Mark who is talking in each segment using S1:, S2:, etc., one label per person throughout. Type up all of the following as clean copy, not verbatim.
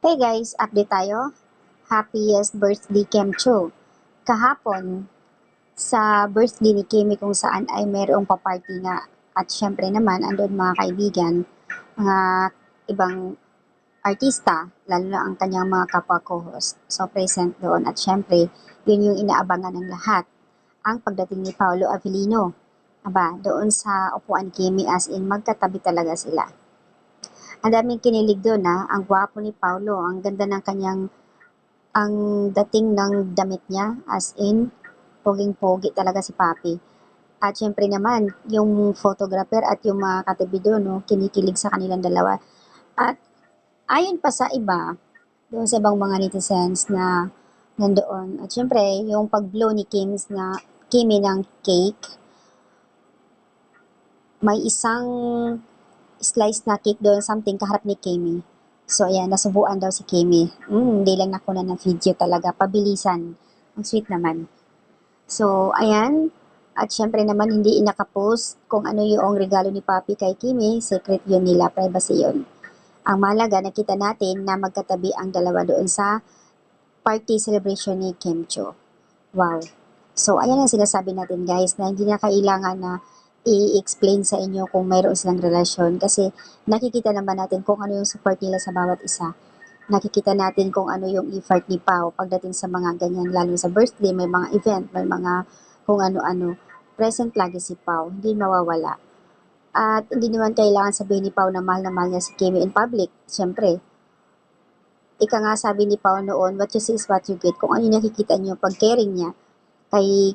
S1: Hey guys, update tayo. Happiest birthday Kemcho. Kahapon, sa birthday ni Kimi kung saan ay mayroong pa-party nga. At syempre naman, andun mga kaibigan, mga ibang artista, lalo na ang kanyang mga kapwa co-host. So present doon at syempre, yun yung inaabangan ng lahat. Ang pagdating ni Paolo Avellino. Aba, doon sa upuan ni Kimi as in magkatabi talaga sila. Ang daming kinilig doon ang gwapo ni Paolo, ang ganda ng kanyang ang dating ng damit niya, as in, poging-pogi talaga si Papi. At syempre naman, yung photographer at yung mga katabi doon, no, kinikilig sa kanilang dalawa. At ayon pa sa iba, doon sa ibang mga netizens na nandoon. At syempre, yung pag-blow ni Kimi ng cake, may isang slice na cake doon, something kaharap ni Kimi. So, ayan, nasubuan daw si Kimi. Hindi lang nakuna ng video talaga. Pabilisan. Ang sweet naman. So, ayan. At syempre naman, hindi inakapost kung ano yung regalo ni Papi kay Kimi. Secret yun nila. Privacy yun. Ang mahalaga, nakita natin na magkatabi ang dalawa doon sa party celebration ni Kimcho. Wow. So, ayan ang sinasabi natin guys, na hindi na kailangan na i-explain sa inyo kung mayroon silang relasyon kasi nakikita naman natin kung ano yung support nila sa bawat isa. Nakikita natin kung ano yung effort ni Pao pagdating sa mga ganyan, lalo sa birthday, may mga event, may mga kung ano-ano. Present lagi si Pao, hindi mawawala. At hindi naman kailangan sabihin ni Pao na mahal niya si Kimi in public. Siyempre, ika nga sabi ni Pao noon, what you see is what you get. Kung ano yung nakikita niyo, pag caring niya kay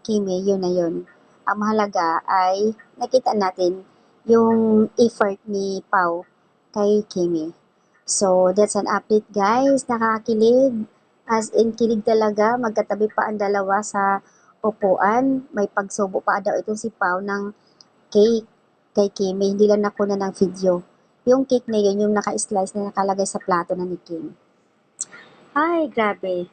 S1: Kimi, yun na yun. Ang mahalaga ay nakita natin yung effort ni Pau kay Kimi. So, that's an update guys. Nakakakilig. As in, kilig talaga. Magkatabi pa ang dalawa sa upuan. May pagsubo pa daw itong si Pau ng cake kay Kimi. Hindi lang nakuna ng video. Yung cake na yun, yung naka-slice na nakalagay sa plato na ni Kim. Ay, grabe.